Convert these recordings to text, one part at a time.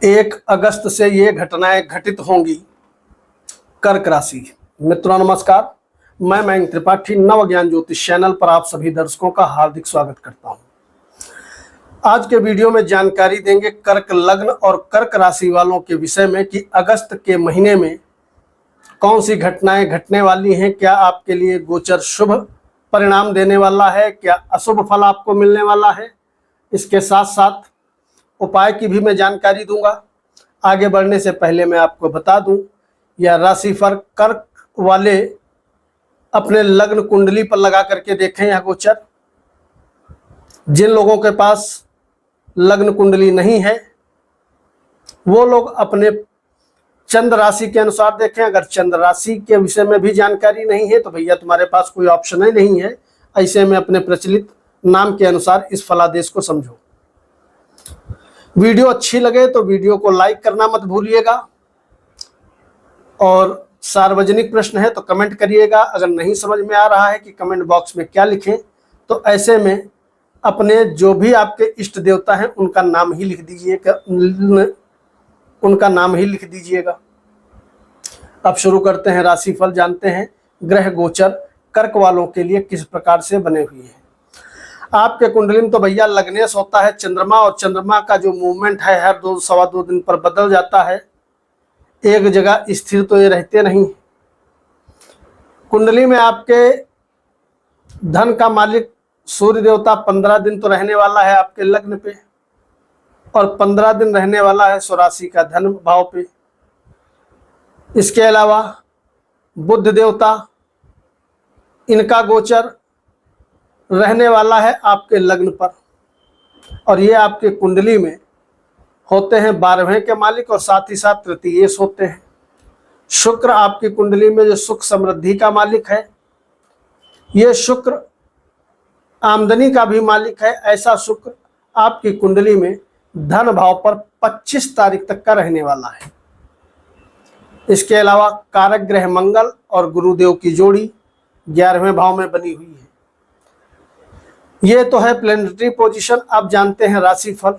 1 अगस्त से ये घटनाएं घटित होंगी। कर्क राशि। मित्रों नमस्कार, मैं मयंक त्रिपाठी नव ज्ञान ज्योतिष चैनल पर आप सभी दर्शकों का हार्दिक स्वागत करता हूं। आज के वीडियो में जानकारी देंगे कर्क लग्न और कर्क राशि वालों के विषय में कि अगस्त के महीने में कौन सी घटनाएं घटने वाली हैं। क्या आपके लिए गोचर शुभ परिणाम देने वाला है, क्या अशुभ फल आपको मिलने वाला है। इसके साथ साथ उपाय की भी मैं जानकारी दूंगा। आगे बढ़ने से पहले मैं आपको बता दूं, यह राशिफल कर्क वाले अपने लग्न कुंडली पर लगा करके देखें। यह गोचर जिन लोगों के पास लग्न कुंडली नहीं है वो लोग अपने चंद्र राशि के अनुसार देखें। अगर चंद्र राशि के विषय में भी जानकारी नहीं है तो भैया तुम्हारे पास कोई ऑप्शन ही नहीं है। ऐसे में अपने प्रचलित नाम के अनुसार इस फलादेश को समझो। वीडियो अच्छी लगे तो वीडियो को लाइक करना मत भूलिएगा और सार्वजनिक प्रश्न है तो कमेंट करिएगा। अगर नहीं समझ में आ रहा है कि कमेंट बॉक्स में क्या लिखें तो ऐसे में अपने जो भी आपके इष्ट देवता हैं उनका नाम ही लिख दीजिएगा। अब शुरू करते हैं राशिफल। जानते हैं ग्रह गोचर कर्क वालों के लिए किस प्रकार से बने हुए हैं। आपके कुंडली में तो भैया लग्नेश होता है चंद्रमा, और चंद्रमा का जो मूवमेंट है हर 2-2.25 दिन पर बदल जाता है। एक जगह स्थिर तो ये रहते नहीं। कुंडली में आपके धन का मालिक सूर्य देवता 15 दिन तो रहने वाला है आपके लग्न पे, और 15 दिन रहने वाला है स्वराशि का धन भाव पे। इसके अलावा बुध देवता, इनका गोचर रहने वाला है आपके लग्न पर, और ये आपके कुंडली में होते हैं 12वें के मालिक और साथ ही साथ तृतीयेश होते हैं। शुक्र आपकी कुंडली में जो सुख समृद्धि का मालिक है, ये शुक्र आमदनी का भी मालिक है। ऐसा शुक्र आपकी कुंडली में धन भाव पर 25 तारीख तक का रहने वाला है। इसके अलावा कारक ग्रह मंगल और गुरुदेव की जोड़ी 11वें भाव में बनी हुई है। ये तो है प्लैनेटरी पोजीशन। अब जानते हैं राशिफल।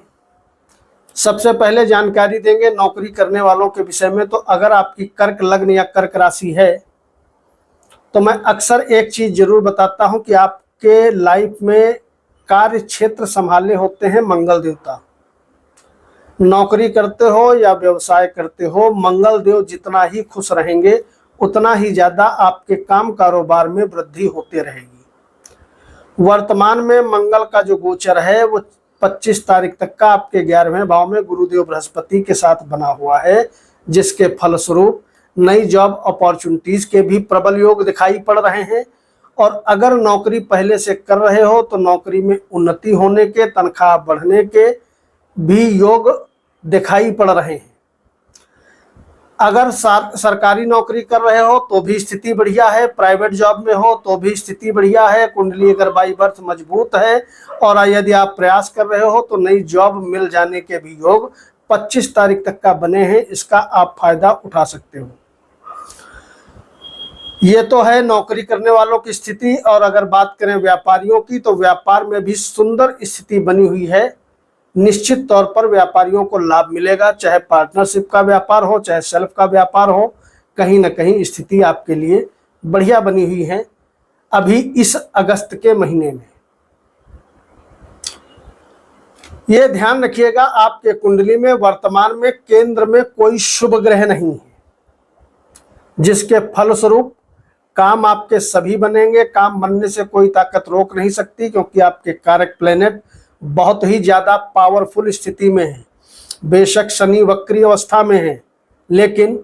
सबसे पहले जानकारी देंगे नौकरी करने वालों के विषय में। तो अगर आपकी कर्क लग्न या कर्क राशि है तो मैं अक्सर एक चीज जरूर बताता हूं कि आपके लाइफ में कार्य क्षेत्र संभाले होते हैं मंगल देवता। नौकरी करते हो या व्यवसाय करते हो, मंगल देव जितना ही खुश रहेंगे उतना ही ज्यादा आपके काम कारोबार में वृद्धि होती रहेगी। वर्तमान में मंगल का जो गोचर है वो 25 तारीख तक का आपके 11वें भाव में गुरुदेव बृहस्पति के साथ बना हुआ है, जिसके फलस्वरूप नई जॉब अपॉर्चुनिटीज के भी प्रबल योग दिखाई पड़ रहे हैं। और अगर नौकरी पहले से कर रहे हो तो नौकरी में उन्नति होने के, तनख्वाह बढ़ने के भी योग दिखाई पड़ रहे हैं। अगर सरकारी नौकरी कर रहे हो तो भी स्थिति बढ़िया है, प्राइवेट जॉब में हो तो भी स्थिति बढ़िया है। कुंडली अगर बाई बर्थ मजबूत है और यदि आप प्रयास कर रहे हो तो नई जॉब मिल जाने के भी योग 25 तारीख तक का बने हैं। इसका आप फायदा उठा सकते हो। ये तो है नौकरी करने वालों की स्थिति। और अगर बात करें व्यापारियों की तो व्यापार में भी सुंदर स्थिति बनी हुई है। निश्चित तौर पर व्यापारियों को लाभ मिलेगा, चाहे पार्टनरशिप का व्यापार हो चाहे सेल्फ का व्यापार हो। कहीं ना कहीं स्थिति आपके लिए बढ़िया बनी हुई है अभी इस अगस्त के महीने में। ये ध्यान रखिएगा आपके कुंडली में वर्तमान में केंद्र में कोई शुभ ग्रह नहीं है, जिसके फलस्वरूप काम आपके सभी बनेंगे। काम बनने से कोई ताकत रोक नहीं सकती, क्योंकि आपके कारक प्लेनेट बहुत ही ज्यादा पावरफुल स्थिति में है। बेशक शनि वक्री अवस्था में है, लेकिन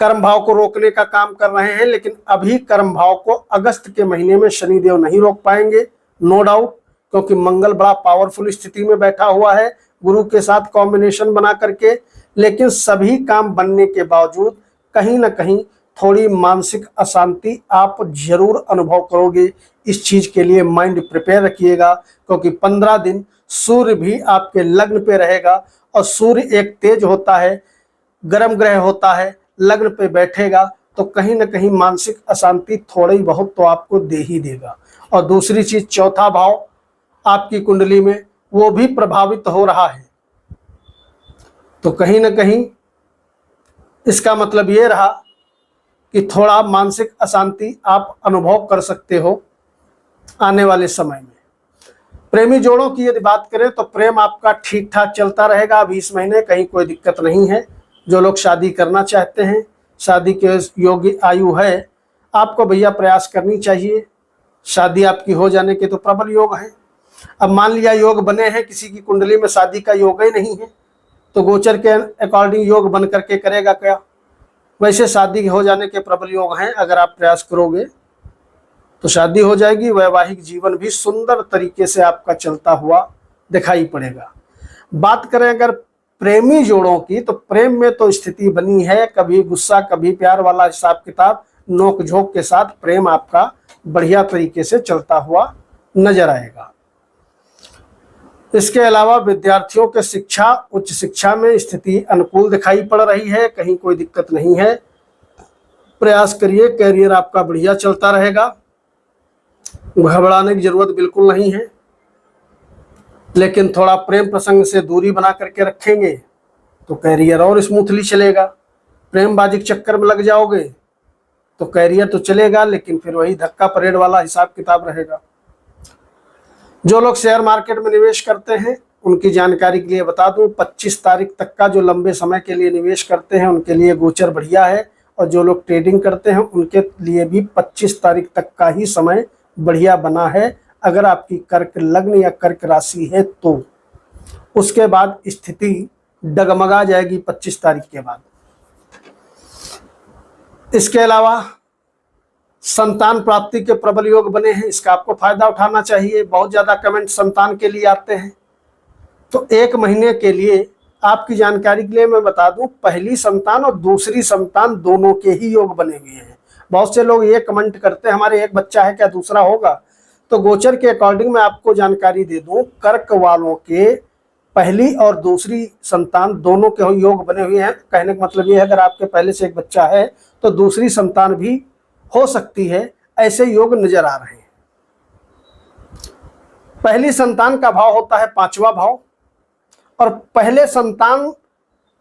कर्म भाव को रोकने का काम कर रहे हैं। लेकिन अभी कर्म भाव को अगस्त के महीने में शनिदेव नहीं रोक पाएंगे, नो डाउट, क्योंकि मंगल बड़ा पावरफुल स्थिति में बैठा हुआ है गुरु के साथ कॉम्बिनेशन बना करके। लेकिन सभी काम बनने के बावजूद कहीं ना कहीं थोड़ी मानसिक अशांति आप जरूर अनुभव करोगे। इस चीज के लिए माइंड प्रिपेयर रखिएगा, क्योंकि 15 दिन सूर्य भी आपके लग्न पे रहेगा। और सूर्य एक तेज होता है, गर्म ग्रह होता है, लग्न पे बैठेगा तो कहीं ना कहीं मानसिक अशांति थोड़ी बहुत तो आपको दे ही देगा। और दूसरी चीज, चौथा भाव आपकी कुंडली में वो भी प्रभावित हो रहा है। तो कहीं ना कहीं इसका मतलब ये रहा कि थोड़ा मानसिक अशांति आप अनुभव कर सकते हो आने वाले समय में। प्रेमी जोड़ों की यदि बात करें तो प्रेम आपका ठीक ठाक चलता रहेगा अभी इस महीने, कहीं कोई दिक्कत नहीं है। जो लोग शादी करना चाहते हैं, शादी के योग्य आयु है, आपको भैया प्रयास करनी चाहिए। शादी आपकी हो जाने के तो प्रबल योग है। अब मान लिया योग बने हैं, किसी की कुंडली में शादी का योग ही नहीं है, तो गोचर के अकॉर्डिंग योग बन करके करेगा क्या? वैसे शादी हो जाने के प्रबल योग हैं, अगर आप प्रयास करोगे तो शादी हो जाएगी। वैवाहिक जीवन भी सुंदर तरीके से आपका चलता हुआ दिखाई पड़ेगा। बात करें अगर प्रेमी जोड़ों की, तो प्रेम में तो स्थिति बनी है, कभी गुस्सा कभी प्यार वाला हिसाब किताब, नोक झोंक के साथ प्रेम आपका बढ़िया तरीके से चलता हुआ नजर आएगा। इसके अलावा विद्यार्थियों के शिक्षा, उच्च शिक्षा में स्थिति अनुकूल दिखाई पड़ रही है, कहीं कोई दिक्कत नहीं है। प्रयास करिए, कैरियर आपका बढ़िया चलता रहेगा, घबराने की जरूरत बिल्कुल नहीं है। लेकिन थोड़ा प्रेम प्रसंग से दूरी बना करके रखेंगे तो कैरियर और स्मूथली चलेगा। प्रेमबाजी के चक्कर में लग जाओगे तो कैरियर तो चलेगा, लेकिन फिर वही धक्का परेड वाला हिसाब किताब रहेगा। जो लोग शेयर मार्केट में निवेश करते हैं उनकी जानकारी के लिए बता दूं, 25 तारीख तक का जो लंबे समय के लिए निवेश करते हैं उनके लिए गोचर बढ़िया है, और जो लोग ट्रेडिंग करते हैं उनके लिए भी 25 तारीख तक का ही समय बढ़िया बना है। अगर आपकी कर्क लग्न या कर्क राशि है तो उसके बाद स्थिति डगमगा जाएगी 25 तारीख के बाद। इसके अलावा संतान प्राप्ति के प्रबल योग बने हैं, इसका आपको फायदा उठाना चाहिए। बहुत ज्यादा कमेंट संतान के लिए आते हैं, तो एक महीने के लिए आपकी जानकारी के लिए मैं बता दूं, पहली संतान और दूसरी संतान दोनों के ही योग बने हुए हैं। बहुत से लोग ये कमेंट करते हैं हमारे एक बच्चा है क्या दूसरा होगा, तो गोचर के अकॉर्डिंग मैं आपको जानकारी दे दूं, कर्क वालों के पहली और दूसरी संतान दोनों के योग बने हुए हैं। कहने का मतलब ये है अगर आपके पहले से एक बच्चा है तो दूसरी संतान भी हो सकती है, ऐसे योग नजर आ रहे हैं। पहली संतान का भाव होता है 5वां भाव, और पहले संतान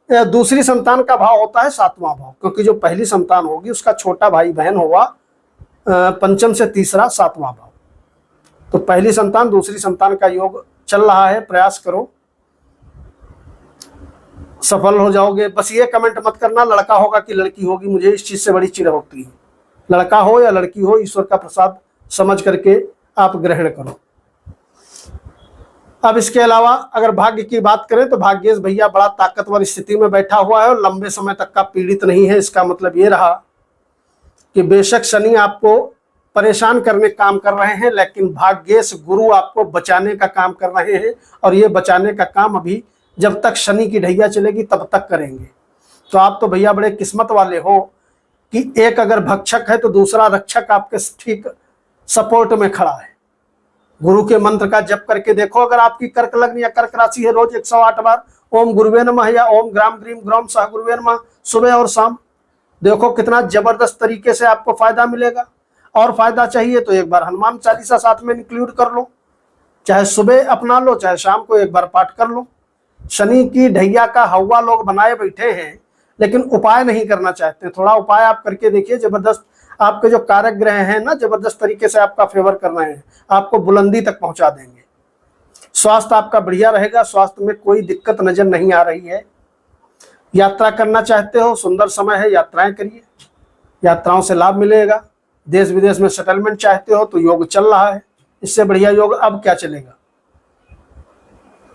दूसरी संतान का भाव होता है 7वां भाव, क्योंकि जो पहली संतान होगी उसका छोटा भाई बहन होगा पंचम से तीसरा 7वां भाव। तो पहली संतान दूसरी संतान का योग चल रहा है, प्रयास करो, सफल हो जाओगे। बस ये कमेंट मत करना लड़का होगा कि लड़की होगी, मुझे इस चीज से बड़ी चिढ़ होती है। लड़का हो या लड़की हो, ईश्वर का प्रसाद समझ करके आप ग्रहण करो। अब इसके अलावा अगर भाग्य की बात करें तो भाग्येश भैया बड़ा ताकतवर स्थिति में बैठा हुआ है और लंबे समय तक का पीड़ित नहीं है। इसका मतलब ये रहा कि बेशक शनि आपको परेशान करने का काम कर रहे हैं, लेकिन भाग्येश गुरु आपको बचाने का काम कर रहे हैं, और ये बचाने का काम अभी जब तक शनि की ढैया चलेगी तब तक करेंगे। तो आप तो भैया बड़े किस्मत वाले हो कि एक अगर भक्षक है तो दूसरा रक्षक आपके ठीक सपोर्ट में खड़ा है। गुरु के मंत्र का जप करके देखो, अगर आपकी कर्क लग्न या कर्क राशि है, रोज 108 बार ओम गुरुवे नमः या ओम ग्राम ग्रीम ग्राम सह गुरुवे नमः सुबह और शाम, देखो कितना जबरदस्त तरीके से आपको फायदा मिलेगा। और फायदा चाहिए तो एक बार हनुमान चालीसा साथ में इंक्लूड कर लो, चाहे सुबह अपना लो चाहे शाम को एक बार पाठ कर लो। शनि की ढैया का हवा लोग बनाए बैठे हैं लेकिन उपाय नहीं करना चाहते। थोड़ा उपाय आप करके देखिए, जबरदस्त आपके जो कारक ग्रह हैं ना जबरदस्त तरीके से आपका फेवर कर रहे हैं, आपको बुलंदी तक पहुंचा देंगे। स्वास्थ्य आपका बढ़िया रहेगा, स्वास्थ्य में कोई दिक्कत नजर नहीं आ रही है। यात्रा करना चाहते हो, सुंदर समय है, यात्राएं करिए, यात्राओं से लाभ मिलेगा। देश विदेश में सेटलमेंट चाहते हो तो योग चल रहा है, इससे बढ़िया योग अब क्या चलेगा।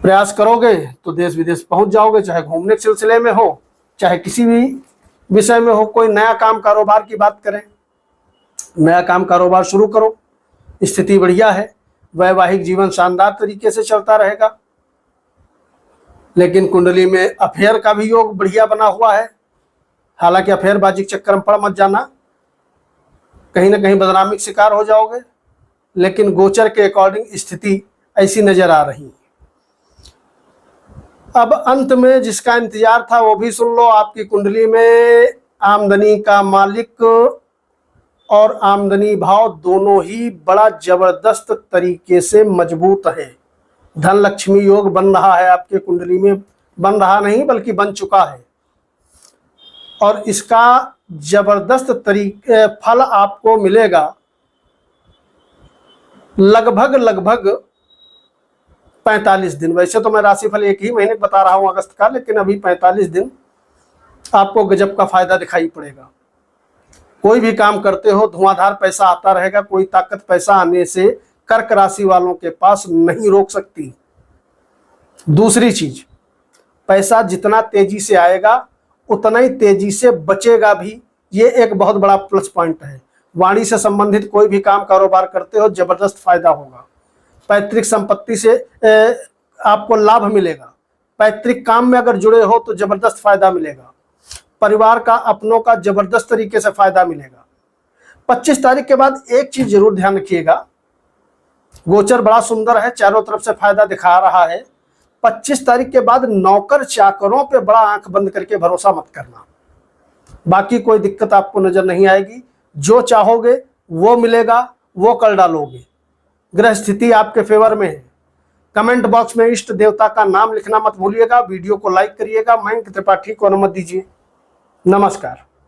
प्रयास करोगे तो देश विदेश पहुंच जाओगे, चाहे घूमने के सिलसिले में हो चाहे किसी भी विषय में हो। कोई नया काम कारोबार की बात करें, नया काम कारोबार शुरू करो, स्थिति बढ़िया है। वैवाहिक जीवन शानदार तरीके से चलता रहेगा। लेकिन कुंडली में अफेयर का भी योग बढ़िया बना हुआ है, हालांकि अफेयरबाजी के चक्कर में पड़ मत जाना, कहीं ना कहीं बदनामी का शिकार हो जाओगे। लेकिन गोचर के अकॉर्डिंग स्थिति ऐसी नजर आ रही है। अब अंत में जिसका इंतजार था वो भी सुन लो। आपकी कुंडली में आमदनी का मालिक और आमदनी भाव दोनों ही बड़ा जबरदस्त तरीके से मजबूत है। धन लक्ष्मी योग बन रहा है आपके कुंडली में बन रहा नहीं बल्कि बन चुका है, और इसका जबरदस्त फल आपको मिलेगा लगभग 45 दिन। वैसे तो मैं राशिफल एक ही महीने बता रहा हूं अगस्त का, लेकिन अभी 45 दिन आपको गजब का फायदा दिखाई पड़ेगा। कोई भी काम करते हो धुआंधार पैसा आता रहेगा। कोई ताकत पैसा आने से कर्क राशि वालों के पास नहीं रोक सकती। दूसरी चीज, पैसा जितना तेजी से आएगा उतना ही तेजी से बचेगा भी। ये एक बहुत बड़ा प्लस पॉइंट है। वाणी से संबंधित कोई भी काम कारोबार करते हो जबरदस्त फायदा होगा। पैतृक संपत्ति से आपको लाभ मिलेगा। पैतृक काम में अगर जुड़े हो तो जबरदस्त फायदा मिलेगा। परिवार का, अपनों का जबरदस्त तरीके से फायदा मिलेगा। 25 तारीख के बाद एक चीज जरूर ध्यान रखिएगा, गोचर बड़ा सुंदर है, चारों तरफ से फायदा दिखा रहा है। 25 तारीख के बाद नौकर चाकरों पे बड़ा आंख बंद करके भरोसा मत करना। बाकी कोई दिक्कत आपको नजर नहीं आएगी। जो चाहोगे वो मिलेगा, वो कर डालोगे। ग्रह स्थिति आपके फेवर में है। कमेंट बॉक्स में इष्ट देवता का नाम लिखना मत भूलिएगा। वीडियो को लाइक करिएगा। मयंक त्रिपाठी को अनुमति दीजिए। नमस्कार।